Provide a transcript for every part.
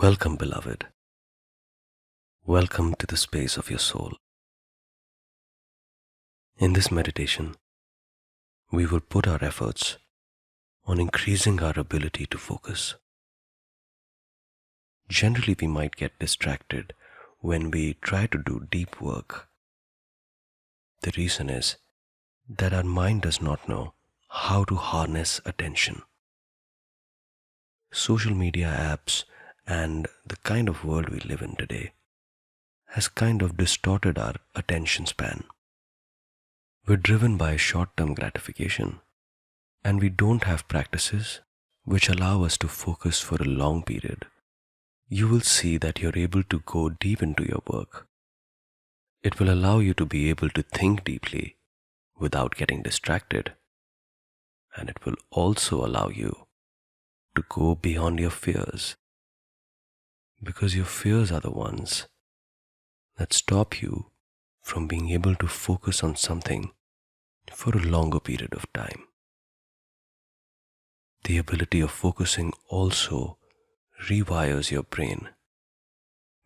Welcome, beloved. Welcome to the space of your soul. In this meditation, we will put our efforts on increasing our ability to focus. Generally, we might get distracted when we try to do deep work. The reason is that our mind does not know how to harness attention. Social media apps and the kind of world we live in today has kind of distorted our attention span. We're driven by short-term gratification, and we don't have practices which allow us to focus for a long period. You will see that you're able to go deep into your work. It will allow you to be able to think deeply without getting distracted, and it will also allow you to go beyond your fears, because your fears are the ones that stop you from being able to focus on something for a longer period of time. The ability of focusing also rewires your brain,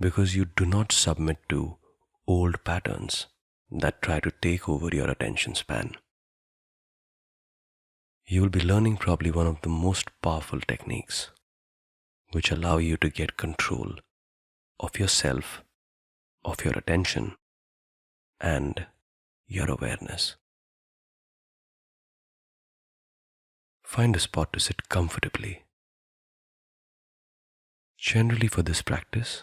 because you do not submit to old patterns that try to take over your attention span. You will be learning probably one of the most powerful techniques which allow you to get control of yourself, of your attention, and your awareness. Find a spot to sit comfortably. Generally, for this practice,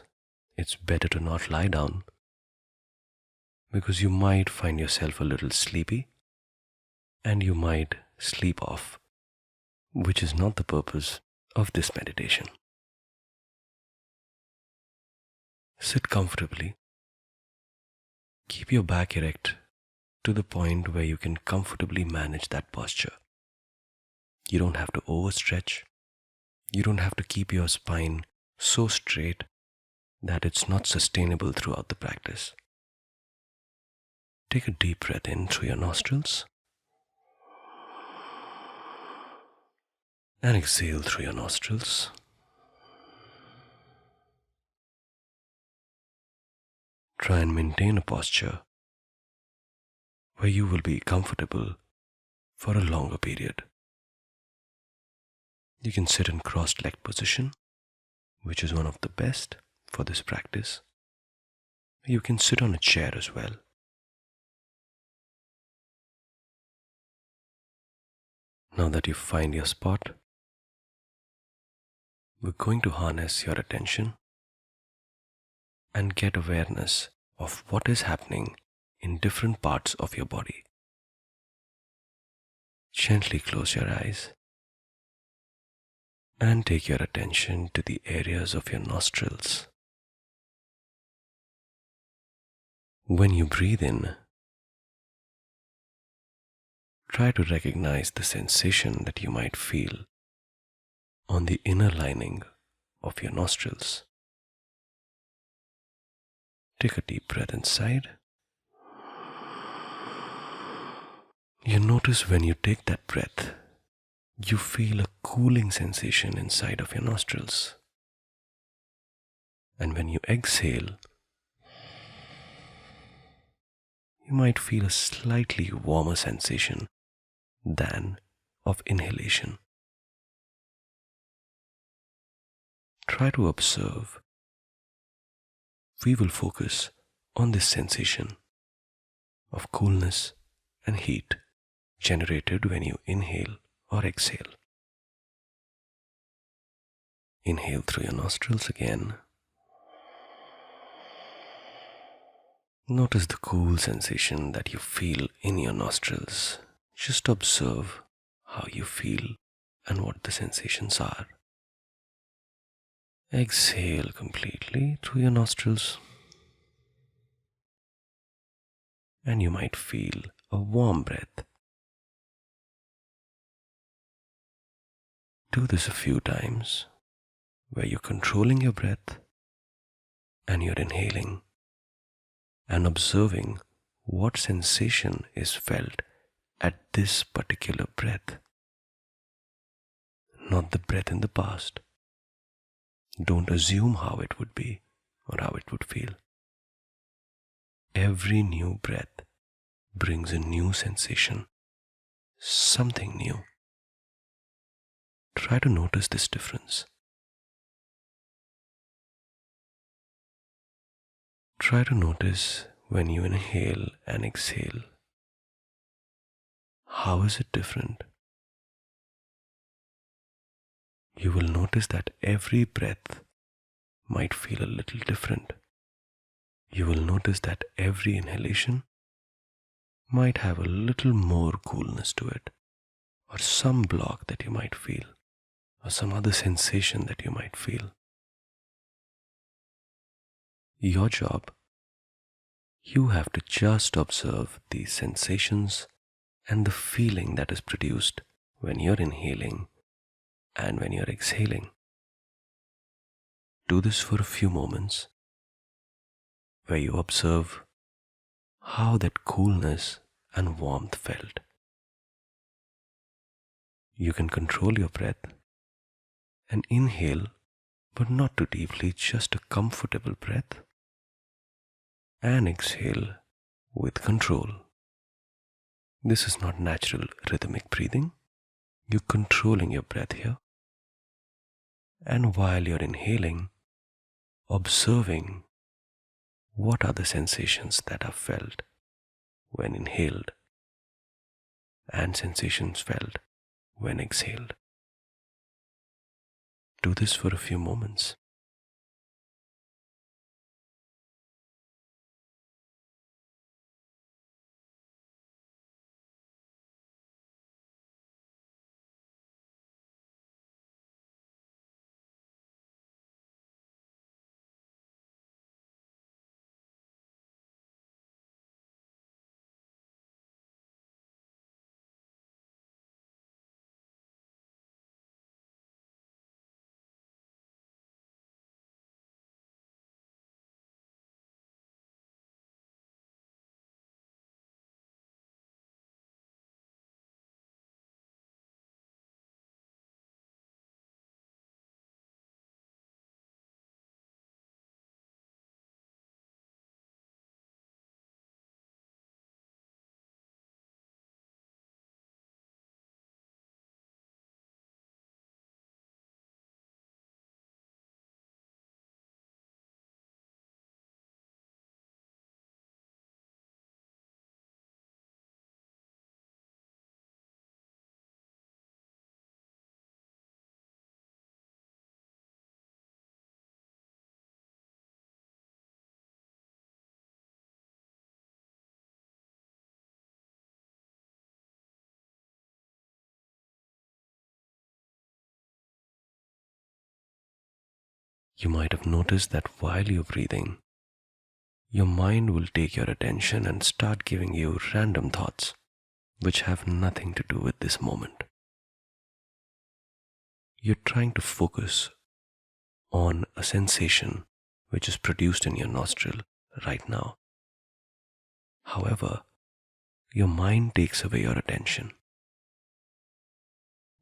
it's better to not lie down, because you might find yourself a little sleepy and you might sleep off, which is not the purpose of this meditation. Sit comfortably. Keep your back erect to the point where you can comfortably manage that posture. You don't have to overstretch. You don't have to keep your spine so straight that it's not sustainable throughout the practice. Take a deep breath in through your nostrils and exhale through your nostrils. Try and maintain a posture where you will be comfortable for a longer period. You can sit in crossed-legged position, which is one of the best for this practice. You can sit on a chair as well. Now that you find your spot, we're going to harness your attention and get awareness of what is happening in different parts of your body. Gently close your eyes and take your attention to the areas of your nostrils. When you breathe in, try to recognize the sensation that you might feel on the inner lining of your nostrils. Take a deep breath inside. You notice when you take that breath, you feel a cooling sensation inside of your nostrils. And when you exhale, you might feel a slightly warmer sensation than of inhalation. Try to observe. We will focus on this sensation of coolness and heat generated when you inhale or exhale. Inhale through your nostrils again. Notice the cool sensation that you feel in your nostrils. Just observe how you feel and what the sensations are. Exhale completely through your nostrils, and you might feel a warm breath. Do this a few times, where you're controlling your breath and you're inhaling and observing what sensation is felt at this particular breath, not the breath in the past. Don't assume how it would be or how it would feel. Every new breath brings a new sensation, something new. Try to notice this difference. Try to notice when you inhale and exhale. How is it different? You will notice that every breath might feel a little different. You will notice that every inhalation might have a little more coolness to it, or some block that you might feel, or some other sensation that you might feel. Your job, you have to just observe these sensations and the feeling that is produced when you're inhaling and when you're exhaling. Do this for a few moments where you observe how that coolness and warmth felt. You can control your breath and inhale, but not too deeply, just a comfortable breath, and exhale with control. This is not natural rhythmic breathing. You're controlling your breath here. And while you're inhaling, observing what are the sensations that are felt when inhaled and sensations felt when exhaled. Do this for a few moments. You might have noticed that while you're breathing, your mind will take your attention and start giving you random thoughts which have nothing to do with this moment. You're trying to focus on a sensation which is produced in your nostril right now. However, your mind takes away your attention.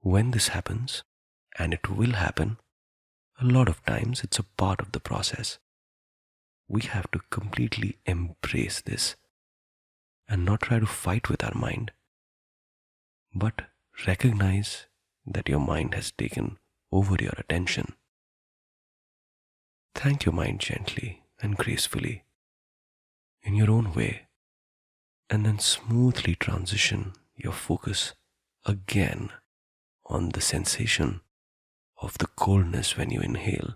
When this happens, and it will happen, a lot of times it's a part of the process. We have to completely embrace this and not try to fight with our mind, but recognize that your mind has taken over your attention. Thank your mind gently and gracefully in your own way, and then smoothly transition your focus again on the sensation of the coldness when you inhale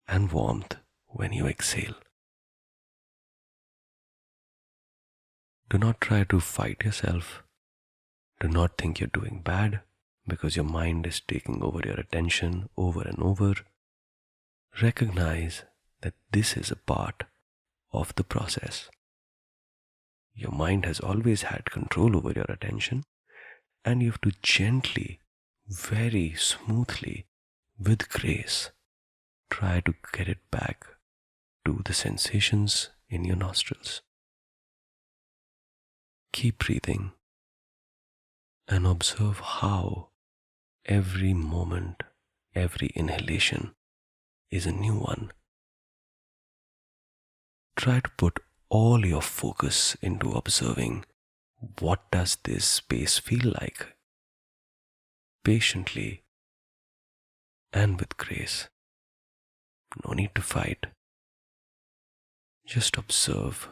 and warmth when you exhale. Do not try to fight yourself. Do not think you're doing bad because your mind is taking over your attention over and over. Recognize that this is a part of the process. Your mind has always had control over your attention, and you have to gently, very smoothly, with grace, try to get it back to the sensations in your nostrils. Keep breathing and observe how every moment, every inhalation is a new one. Try to put all your focus into observing what does this space feel like, patiently and with grace. No need to fight. Just observe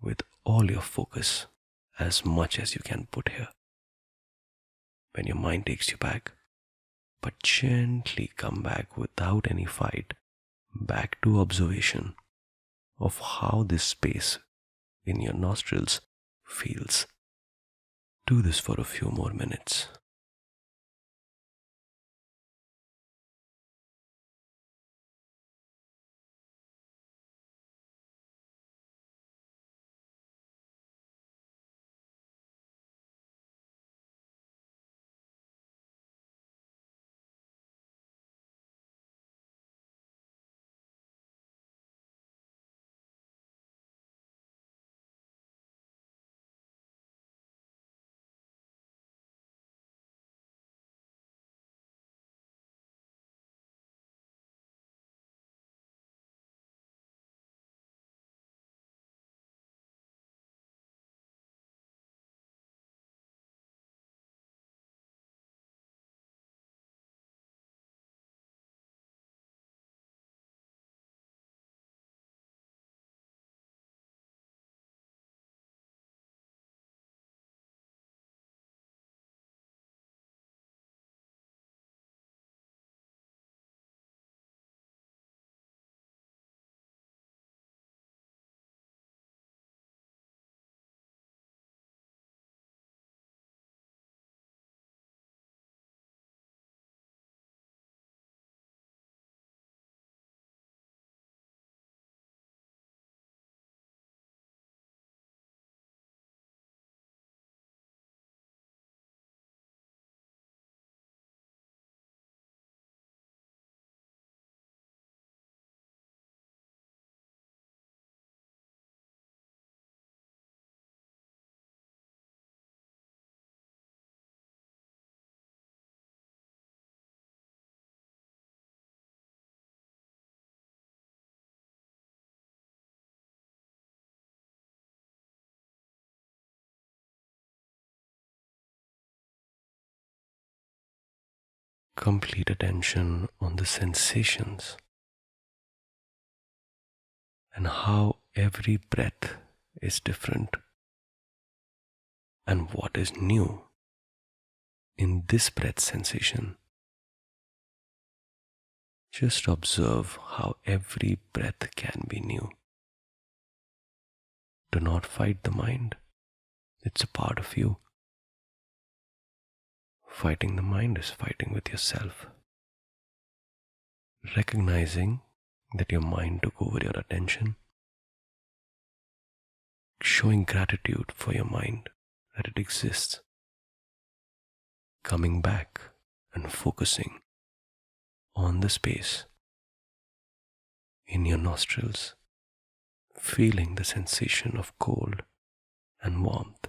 with all your focus as much as you can put here. When your mind takes you back, but gently come back without any fight, back to observation of how this space in your nostrils feels. Do this for a few more minutes. Complete attention on the sensations and how every breath is different and what is new in this breath sensation. Just observe how every breath can be new. Do not fight the mind, it's a part of you. Fighting the mind is fighting with yourself. Recognizing that your mind took over your attention, showing gratitude for your mind that it exists, coming back and focusing on the space in your nostrils, feeling the sensation of cold and warmth.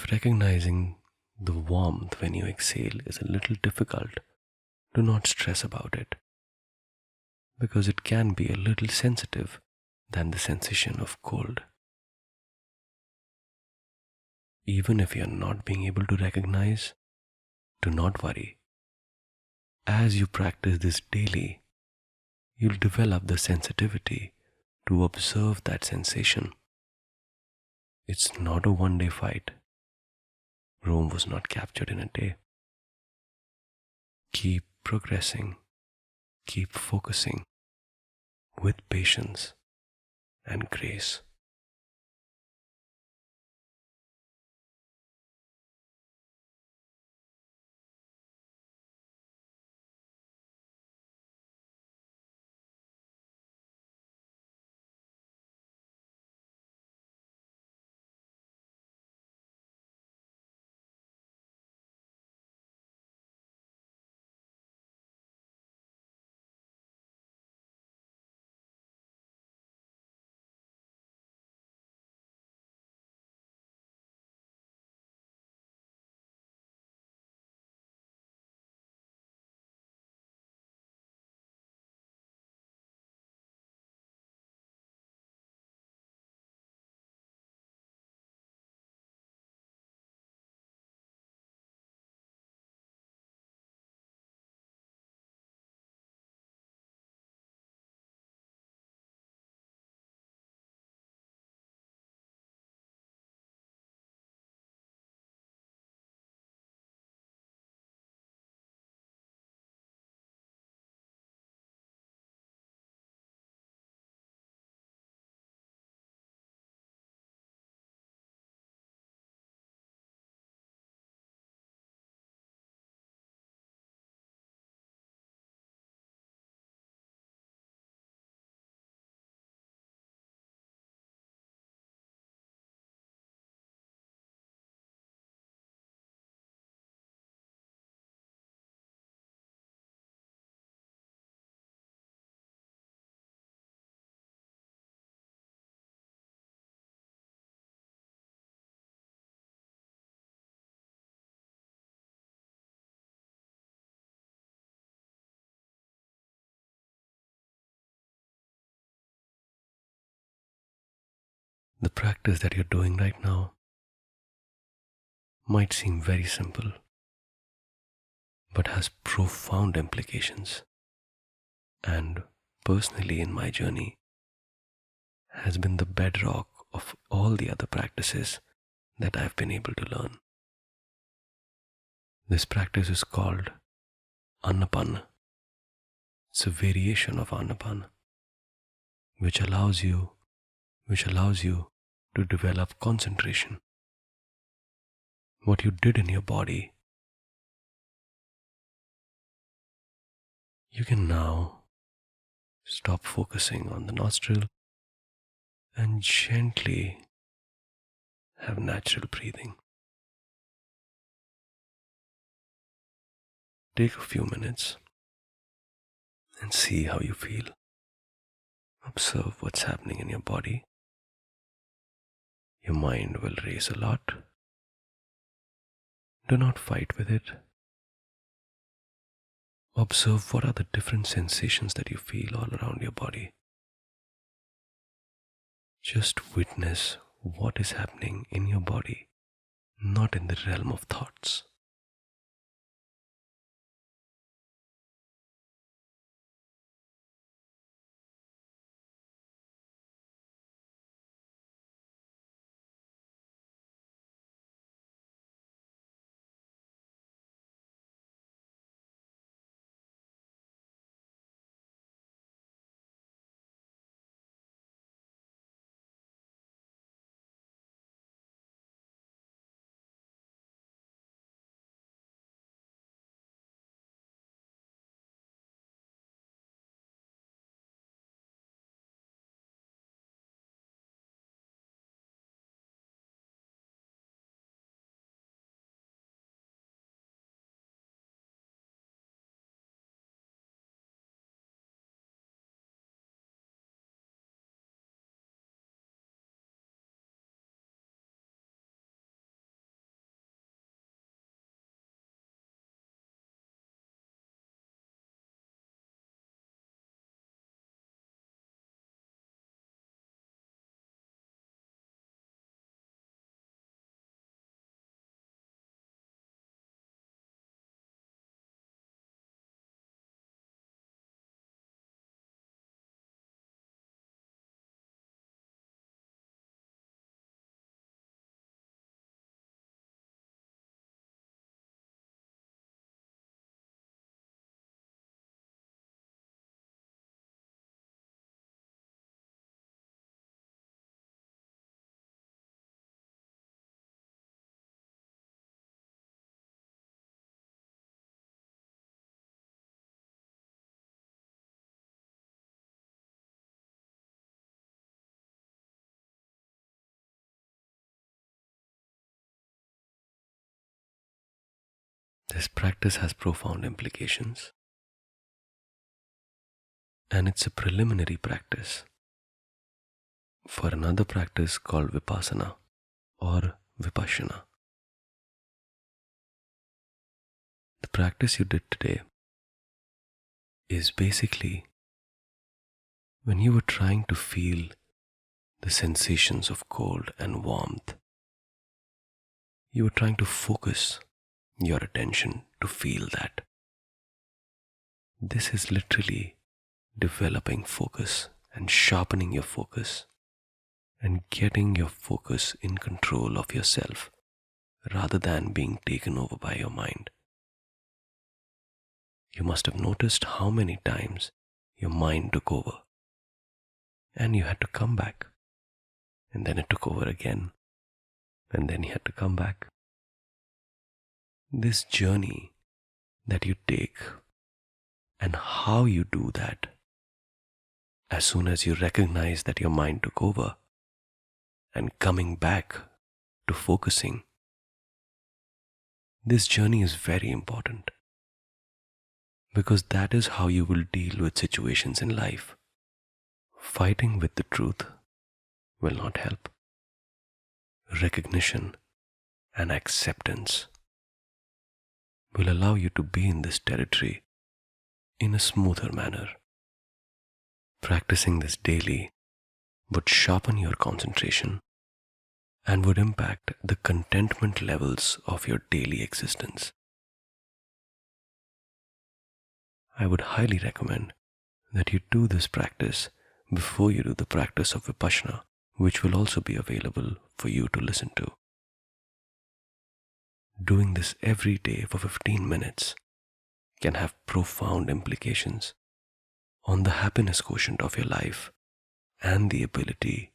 If recognizing the warmth when you exhale is a little difficult, do not stress about it because it can be a little sensitive than the sensation of cold. Even if you're not being able to recognize, do not worry. As you practice this daily, you'll develop the sensitivity to observe that sensation. It's not a one day fight. Rome was not captured in a day. Keep progressing, keep focusing with patience and grace. The practice that you're doing right now might seem very simple, but has profound implications. And personally, in my journey, has been the bedrock of all the other practices that I've been able to learn. This practice is called Anapana. It's a variation of Anapana, which allows you to develop concentration. What you did in your body, you can now stop focusing on the nostril and gently have natural breathing. Take a few minutes and see how you feel. Observe what's happening in your body. Your mind will race a lot. Do not fight with it. Observe what are the different sensations that you feel all around your body. Just witness what is happening in your body, not in the realm of thoughts. This practice has profound implications, and it's a preliminary practice for another practice called vipassana or vipassana. The practice you did today is basically when you were trying to feel the sensations of cold and warmth, you were trying to focus your attention to feel that. This is literally developing focus and sharpening your focus and getting your focus in control of yourself rather than being taken over by your mind. You must have noticed how many times your mind took over and you had to come back, and then it took over again, and then you had to come back. This journey that you take and how you do that, as soon as you recognize that your mind took over and coming back to focusing, this journey is very important because that is how you will deal with situations in life. Fighting with the truth will not help. Recognition and acceptance will allow you to be in this territory in a smoother manner. Practicing this daily would sharpen your concentration and would impact the contentment levels of your daily existence. I would highly recommend that you do this practice before you do the practice of vipassana, which will also be available for you to listen to. Doing this every day for 15 minutes can have profound implications on the happiness quotient of your life and the ability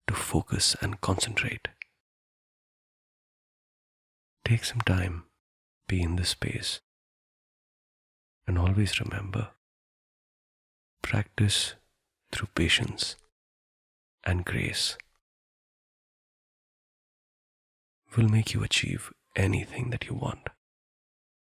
to focus and concentrate. Take some time, be in this space, and always remember, practice through patience and grace will make you achieve anything that you want.